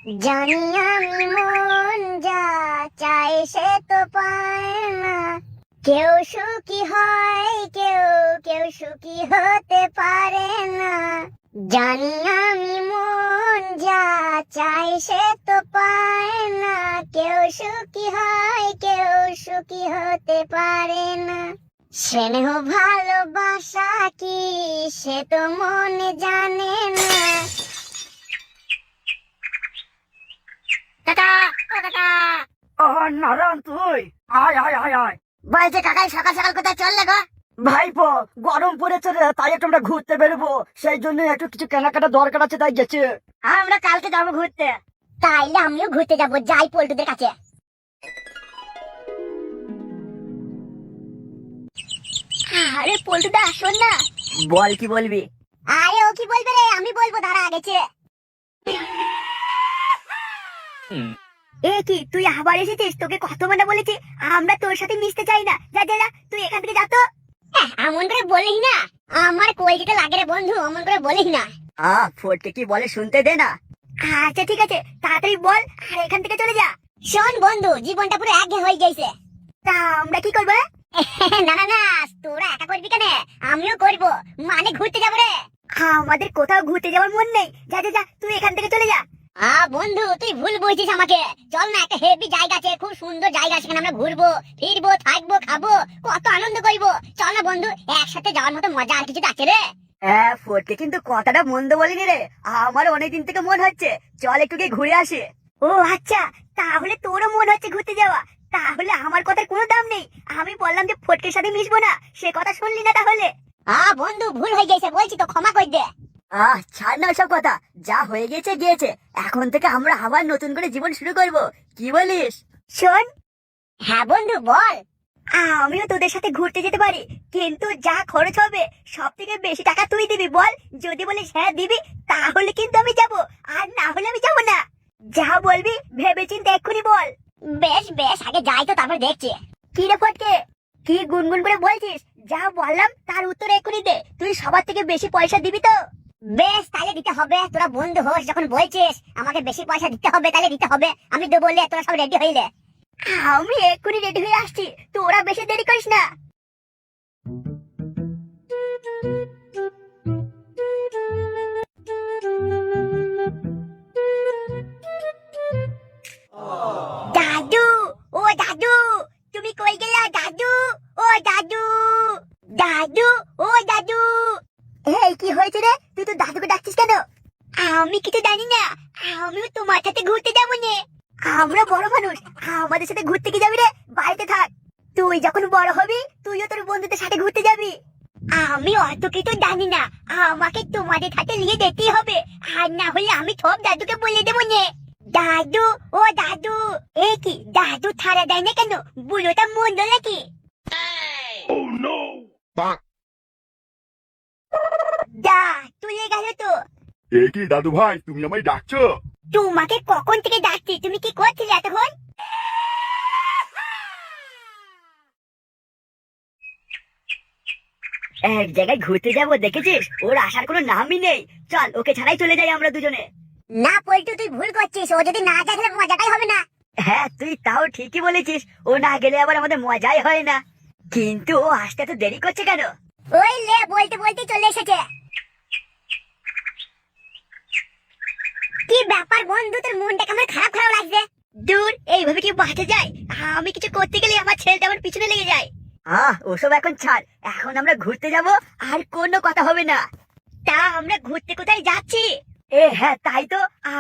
জানি আমি মন যা চায় সে তো পায় না, কেউ সুখী হয় কেউ কেউ সুখী হতে পারে না। জানি আমি মন যা চায় সে তো পায় না, কেউ সুখী হয় কেউ সুখী হতে পারে না। স্নেহ ভালোবাসা কি সে তো মনে জানে না। কাকা ও কাকা, ও নারায়ণ, তুই আয় আয় আয় আয়। বলছে কাকাই সকাল সকাল কোথায় চললে গো? ভাইপো, গরম পড়েছে রে, তাই একটু আমরা ঘুরতে বেরোবো, সেই জন্য একটু কিছু কেনাকাটা দরকার আছে, তাই গেছে। আমরা কালকে যাবো ঘুরতে। তাইলে আমিও ঘুরতে যাবো, যাই পল্টুদের কাছে। আরে পল্টুদা শোন না। বল, কি বলবি? আরে ও কি বলবে রে, আমি বলবো, দাঁড়া আগেছে। এ কি, তুই আবার এসেছিস? তোকে কত মানে বলেছি আমরা তোর সাথে মিশতে চাই না। যা যা যা, তুই এখান থেকে যা তো। এমন করে বলিস না, আমার কলজিটা লাগে রে বন্ধু, অমন করে বলিস না। ফোরকে কি বলে শুনতে দে না। আচ্ছা ঠিক আছে, তাড়াতাড়ি বল আর এখান থেকে চলে যা। শোন বন্ধু, জীবনটা পুরো একঘেয়ে হয়ে গেছে। তা আমরা কি করবো? না না না, তোরা একা করবি কেন? আমিও করবো, মানে ঘুরতে যাবো রে। আমাদের কোথাও ঘুরতে যাওয়ার মন নেই। যা যা যা, তুই এখান থেকে চলে যা। বন্ধু তুই ভুল বলছিস আমাকে। চল না, একটা হেভি জায়গা আছে, খুব সুন্দর জায়গা, সেখানে আমরা ঘুরবো ফিরবো থাকবো খাবো, কত আনন্দ করবো। চল না বন্ধু, একসাথে যাওয়ার মতো মজা আর কিছু আছে রে। ফোরকে কিন্তু কথাটা মন্দ বলিনি রে, আমার অনেকদিন থেকে মন হচ্ছে, চল একটু গিয়ে ঘুরে আসে। ও আচ্ছা, তাহলে তোরও মন হচ্ছে ঘুরতে যাওয়া? তাহলে আমার কথার কোনো দাম নেই। আমি বললাম যে ফটকের সাথে মিশবো না, সে কথা শুনলি না তাহলে? বন্ধু ভুল হয়ে গেছে, বলছি তো, ক্ষমা করে দে। ছাড় না সব কথা, যা হয়ে গেছে গিয়েছে, এখন থেকে আমরা আবার নতুন করে জীবন শুরু করব, কি বলিস? শোন। হ্যাঁ বন্ধু বল। আমিও তোদের সাথে ঘুরতে যেতে পারি, কিন্তু যা খরচ হবে সব থেকে বেশি টাকা তুই দিবি। বল, যদি বলিস হ্যাঁ দিবি, তাহলে কিন্তু আমি যাব, আর না হলে আমি যাব না। যা বলবি ভেবে চিন্তে এক্ষুনি বল। বেশ বেশ, আগে যাই তো, তারপর দেখছি। কি রে ফটকে, কি গুনগুন করে বলছিস? যা বললাম তার উত্তর এক্ষুনি দে। তুই সবার থেকে বেশি পয়সা দিবি তো? বেশ, তাহলে দিতে হবে। তোরা বন্ধু হোস যখন বলছিস আমাকে বেশি পয়সা দিতে হবে, তাহলে দিতে হবে। আমি তো বললে তোরা সব রেডি হইলে। আমি এক্ষুনি রেডি হয়ে আসছি, তোরা বেশি দেরি করিস না। দাদু, ও দাদু, তুমি কই গেলা? দাদু, ও দাদু, দাদু, ও দাদু। এই কি হয়েছে রে, তুই তো দাদুকে ডাকছিস কেন? আমি কিছু জানি না, আমিও তোমার সাথে ঘুরতে যাবো নে। আমরা বড় মানুষ, আমাদের সাথে ঘুরতে কি যাবি রে? বাড়িতে থাক। তুই যখন বড় হবি তুইও তোর বন্ধুদের সাথে ঘুরতে যাবি। আমি অত কিছু জানি না, আমাকে তোমাদের সাথে নিয়ে যেতেই হবে, আর না হলে আমি সব দাদুকে বলে দেবো নে। দাদু, ও দাদু। এ কি, দাদু ছাড়া দেয় না কেন? বুড়োটা মন্দ নাকি? দা তুলে গেল তো। এ কি দাদু ভাই, তুমি আমায় ডাকছো? তোমাকে কখন থেকে ডাকছি, তুমি কি করছিলে এতক্ষণ? এক জায়গায় ঘুরতে যাবো দেখেছিস, ওর আসার কোনো নামই নেই। চল, ওকে ছাড়াই চলে যাই আমরা দুজনে। না পল্টু, তুই ভুল করছিস, ও যদি না যায় তাহলে মজাটাই হবে না। হ্যাঁ, তুই তাও ঠিকই বলেছিস, ও না গেলে আবার আমাদের মজাই হয় না। কিন্তু ও আসতে তো দেরি করছে কেন? ওই লে, বলতে বলতে চলে এসেছে। কি ব্যাপার বন্ধু, তোর মনটা কেমন খারাপ খারাপ লাগছে? দূর, এইভাবে কি বাঁচা যায়? আমি কিছু করতে গেলে আমার ছেলেটা আমার পিছনে লেগে যায়। ওসব এখন ছাড়, এখন আমরা ঘুরতে যাব, আর কোনো কথা হবে না। তা আমরা ঘুরতে কোথায় যাচ্ছি? হ্যাঁ তাই তো,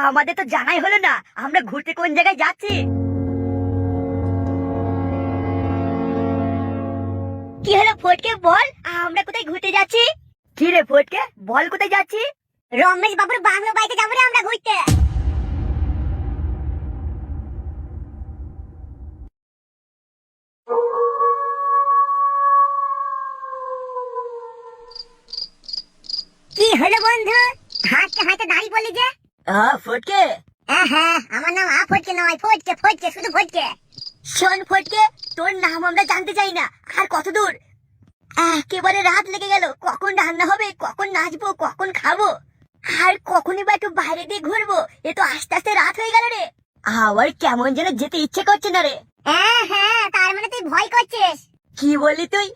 আমাদের তো জানাই হলো না আমরা ঘুরতে কোন জায়গায় যাচ্ছি। কি হলো ফটকে, বল আমরা কোথায় ঘুরতে যাচ্ছি? কি রে ফটকে, বল কোথায় যাচ্ছি? রমেশ বাবুর বাংলো বাড়িতে যাবো রে আমরা ঘুরতে। কি হলো বন্ধু, হাঁটতে হাঁটতে দাঁড়িয়ে পড়লি যে? ফটকে। হ্যাঁ, আমার নাম ফটকে নয়, ফটকে ফটকে, শুধু ফটকে। শোন ফটকে, তোর নাম আমরা জানতে চাই না। আর কত দূর? একেবারে রাত লেগে গেল, কখন রান্না হবে, কখন নাচবো, কখন খাবো? আর কখনই বা একটু বাইরে দিয়ে ঘুরবো, এ তো আস্তে আস্তে রাত হয়ে গেল রে। আবার কেমন যেন যেতে ইচ্ছে করছে না রে। হ্যাঁ, তার মানে তুই ভয় করছিস? কি বললি তুই?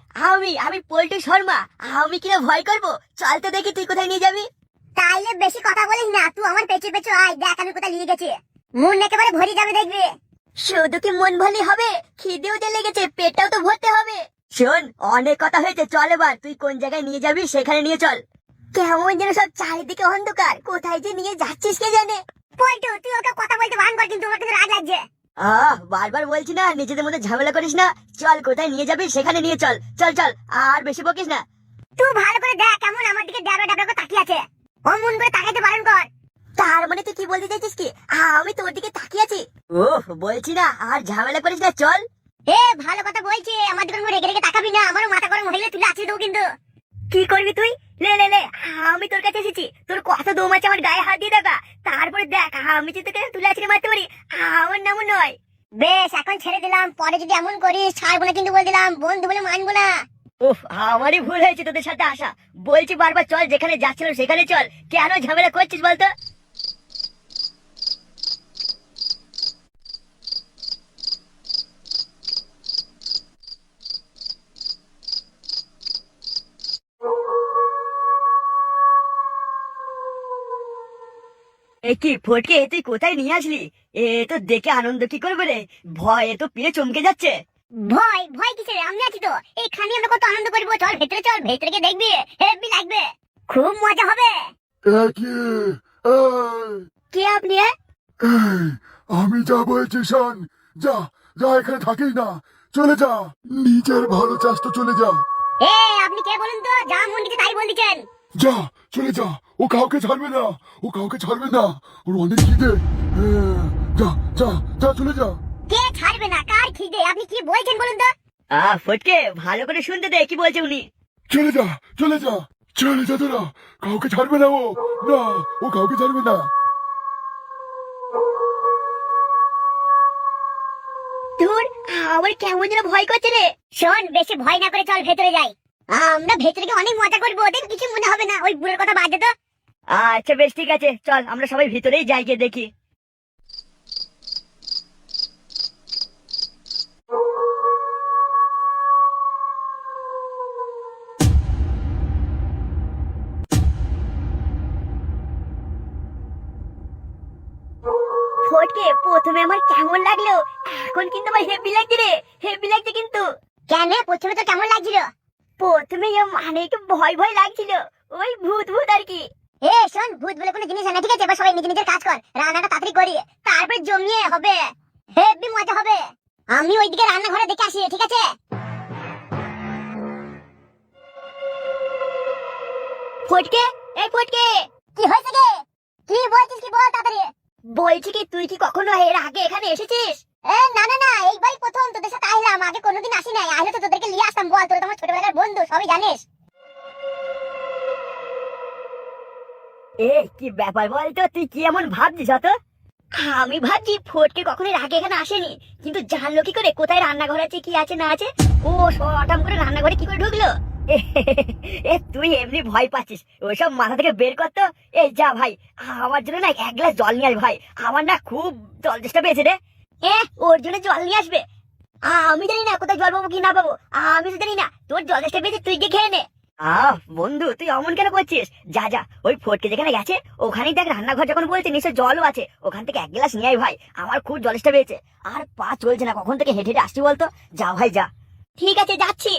আমি পল্টু শর্মা, আমি কিনা ভয় করবো? চল তো দেখি তুই কোথায় নিয়ে যাবি। তাইলে বেশি কথা বলিস না, তুই আমার পেছু পেছু আয়, দেখ আমি কোথায় নিয়ে গেছি। মন একেবারে ভরে যাবে দেখবি। শুধু কি মন ভরলে হবে? খিদেও তো লেগেছে, পেটটাও তো ভরতে হবে। শোন, অনেক কথা হয়েছে, চল এবার তুই কোন জায়গায় নিয়ে যাবি সেখানে নিয়ে চল। কেমন যেন সব চারিদিকে অন্ধকার, কোথায় যে নিয়ে যাচ্ছিস কে জানে। পল্টু, তুই ওকে কথা বলতে বারণ কর, কিন্তু আমার কিন্তু রাগ লাগছে। বারবার বলছি না নিজেদের মধ্যে ঝামেলা করিস না। চল কোথায় নিয়ে যাবি সেখানে নিয়ে চল, চল চল, আর বেশি বকিস না। তুই ভালো করে দেখ কেমন আমার দিকে ড্যাবড়া ড্যাবড়া করে তাকিয়ে আছে। অমন করে তাকাইতে বারণ কর। তার মানে তুই কি বলতে চাইছিস কি আমি তোর দিকে তাকিয়ে আছি? বলছি না আর ঝামেলা করিস না, চল। ভালো কথা বলছি, আমার দিকে রেগে রেগে তাকাবি না, আমারও মাথা গরম হইলে তুলে আছিস দেবো কিন্তু। কি করবি তুই? লে লে লে, আমি তোর কাছে এসেছি, তোর কত দম আছে আমার গায়ে হাত দিয়ে দেখা। তারপরে দেখ আমি যদি তোকে তুলে আছড়ে মারতে পারি, আমার নামও নয়। বেশ, এখন ছেড়ে দিলাম, পরে যদি এমন করিস ছাড়বো না কিন্তু বলে দিলাম, বন্ধু বলে মানবো না। আমারই ভুল হয়েছে তোদের সাথে আসা। বলছি বারবার চল, যেখানে যাচ্ছিল সেখানে চল, কেন ঝামেলা করছিস বলতো? কি ফটকে, তুই কোথায় নিয়ে আসলি? এ তো দেখে আনন্দ কি করবে রে, ভয়ে তো পিয়ে চমকে যাচ্ছে। ভয় ভয় কিসের, আমি আছি তো এইখানে, আমরা কত আনন্দ করবো। চল ভেতরে, চল ভেতরে গিয়ে দেখবি, হেভি লাগবে, খুব মজা হবে। কে আপনি? আমি যা বলছি শোন, যা যা, এখানে থাকিস না, চলে যা, নিজের ভালো চাস তো চলে যা। আপনি কে বলুন তো? যা মন দিচ্ছে তাই বল দিচ্ছেন। যা, চলে যা, ও কাউকে ছাড়বে না, ও কাউকে ছাড়বে না, ওর অনেক খিদে। যা যা যা, চলে যা। কে ছাড়বে না? কার খিদে? আপনি কি বলছেন বলুন তো? ফটকে, ভালো করে শুনতে দে কি বলছে উনি। চলে যা, চলে যা, চলে যা তোরা, কাউকে ছাড়বে না ও, না, ও কাউকে ছাড়বে না। তোর আমার কেমন যেন ভয় করছে রে। শোন, বেশি ভয় না করে চল ভেতরে যাই, আমরা ভেতরে গিয়ে অনেক মজা করবো, ওদের কিছু মনে হবে না। ওই বুড়োর কথা বাদ দে তো। আচ্ছা বেশ ঠিক আছে, চল আমরা সবাই ভিতরেই যাই, গিয়ে দেখি। ফটকে, প্রথমে আমার কেমন লাগলো, এখন কিন্তু আমার হেভি লাগছে রে, হেভি লাগছে কিন্তু। কেন, প্রথমে তো কেমন লাগছিল? প্রথমে মানে একটু ভয় ভয় লাগছিল, ওই ভূত ভূত আর কি। শোন, ভূত বলে কোনো জিনিস না, ঠিক আছে? এবার সবাই নিজের নিজের কাজ কর, রান্নাটা তাড়াতাড়ি করি, তারপরে জমিয়ে হবে, হেভি মজা হবে। আমি ওইদিকে রান্নাঘরে দেখে আসি, ঠিক আছে? ফটকে, এই ফটকে, কি হয়েছে গে? কি বলছিস, কি বল তাড়াতাড়ি। বলছি কি তুই কি কখনো এর আগে এখানে এসেছিস? না না না, এইবারই প্রথম তোদের সাথে আসলাম, আগে কোনোদিন আসি নাই, আসলে তো তোদেরকে নিয়ে আসতাম। বল, তোরা তো আমার ছোটবেলার বন্ধু, সবই জানিস। কি ব্যাপার বলতো, তুই কি এমন ভাবছিস? অত আমি ভাবছি ফটকে কখনো এর আগে এখানে আসেনি, কিন্তু জানলো কি করে কোথায় রান্নাঘর আছে, কি আছে না আছে? ও হঠাৎ করে রান্নাঘরে কি করে ঢুকলো? তুই এমনি ভয় পাচ্ছিস, ওইসব মাথা থেকে বের করতো। এই যা ভাই, আমার জন্য না এক গ্লাস জল নিয়ে আয় ভাই, আমার না খুব জল চেষ্টা পেয়েছে রে। ওর জন্য জল নিয়ে আসবে? আমি জানি না কোথায় জল পাবো কি না পাবো, আমি তো জানি না, তোর জল চেষ্টা পেয়েছে, তুই গিয়ে খেয়ে নে। বন্ধু তুই অমন কেন করছিস? যা যা, ওই ফটকে যেখানে গেছে ওখানেই দেখ রান্নাঘর, যখন বলছে নিশ্চয় জলও আছে, ওখান থেকে এক গ্লাস নিয়ে আয় ভাই, আমার খুব জলেষ্টা পেয়েছে, আর পা চলছে না, কখন থেকে হেঁটে হেঁটে আসছি বলতো। যা ভাই যা। ঠিক আছে, যাচ্ছি।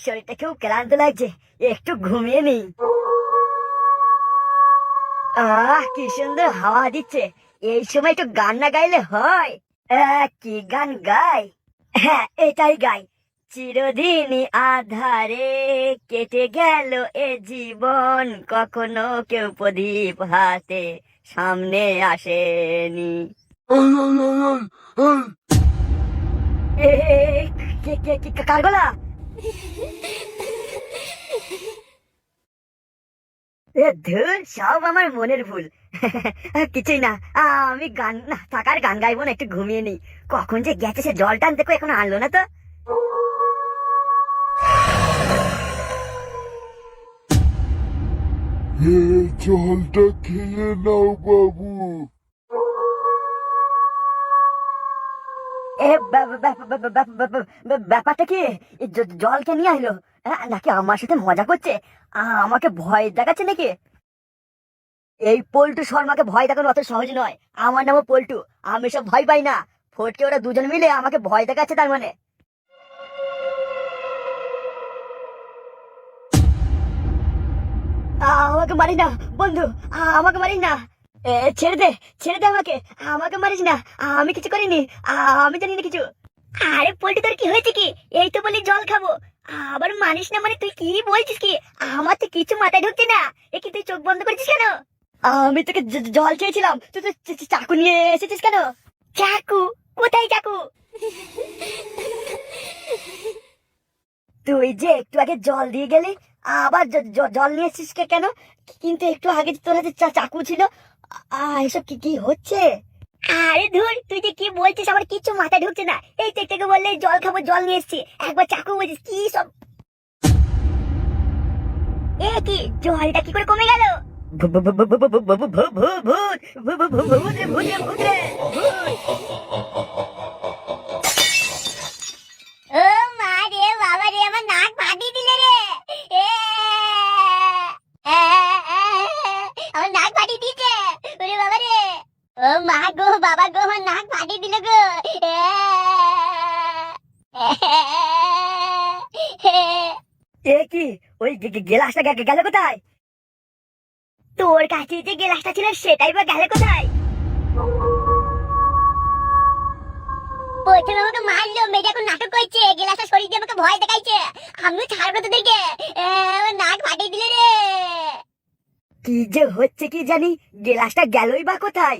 শরীরটা খুব ক্লান্ত লাগছে, একটু ঘুমিয়ে নেই। কি সুন্দর হাওয়া দিচ্ছে, এই সময় একটু গান না গাইলে হয়? কি গান গাই? হ্যাঁ এটাই গাই। চিরদিনই আধারে কেটে গেল এ জীবন, কখনো কেউ প্রদীপ হাতে সামনে আসেনি। কার গলা? ধুর, সব আমার মনের ভুল। কিছুই না, আমি গান না থাকার গান গাইবো না, একটু ঘুমিয়ে নি। কখন যে গেছে সে জল টানতে, এখন আনলো না তো। এই জলটা খেয়ে নাও বাবু। ব্যাপারটা কি? জলকে নিয়ে আসলো নাকি আমার সাথে মজা করছে? আমাকে ভয় দেখাচ্ছে নাকি? এই পল্টু শর্মাকে ভয় দেখানো অত সহজ নয়। আমার নামও পল্টু, আমি সব ভয় পাই না। ফটকে ওরা দুজন মিলে আমাকে ভয় দেখাচ্ছে তার মানে। আমাকে মারিস না বন্ধু, আমাকে মারিস না। ছেড়ে দে, ছেড়ে দে আমাকে, আমাকে মারিস না। আমি কিছু করিনি, আমি জানি না কিছু। আরে পল্টু তোর কি হয়েছে কি? এই তো বলি জল খাবো, আবার মানিস না মানে তুই কি বলছিস কি? আমার তো কিছু মাথায় ঢুকছে না। এ কি তুই চোখ বন্ধ করেছিস কেন? আমি তোকে জল চেয়েছিলাম, তুই তো চাকু নিয়ে এসেছিস কেন? চাকু? কোথায় চাকু? তুই যে একটু আগে জল দিয়ে গেলি, আবার জল নিয়ে এসেছিস কেন? কিন্তু একটু আগে তোর হাতে চাকু ছিল। এসব কি কি হচ্ছে? আরে ধুর, তুই যে কি বলছিস আমার কিচ্ছু মাথায় ঢুকছে না। এই তো একটু বললে জল খাবো, জল নিয়ে এসেছি, একবার চাকু বলছিস কি সব? এ কি, জলটা কি করে কমে গেল? ও মা রে বাবা রে, আমার নাক ফাটিয়ে দিলে রে। এ, আমার নাক ফাটিয়ে দিয়েছে। ওরে বাবা রে, ও মা গো বাবা গো, আমার নাক ফাটিয়ে দিল গো। এ কি, ওই গেলাসটা গেল কোথায়? তোর কাছে যে গেলাসটা ছিল সেটাই বা গেল কোথায়? প্রথমে আমাকে মারলো, মেয়েটা এখন নাটক করছে, গেলাসটা সরিয়ে দিয়ে আমাকে ভয় দেখাইছে। আমিও ছাড়বো তোদেরকে। আমার নাক ফাটিয়ে দিলে রে। কি যে হচ্ছে কি জানি, গেলাসটা গেলই বা কোথায়?